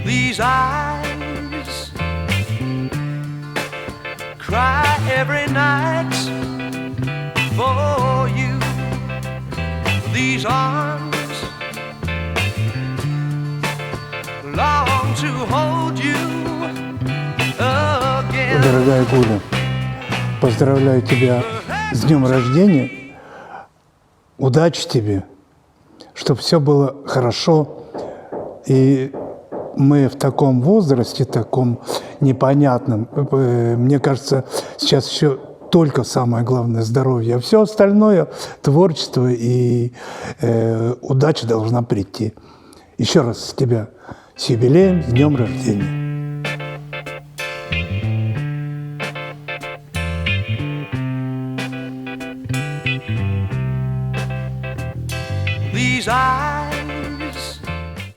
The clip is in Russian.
These eyes cry every night for you. These arms long to hold you again. Дорогая Гуля, поздравляю тебя с днем рождения. Удачи тебе, чтобы все было хорошо. И мы в таком возрасте, таком непонятном, мне кажется, сейчас еще только самое главное здоровье, а все остальное творчество и удача должна прийти. Еще раз тебя с юбилеем, с днем рождения. These eyes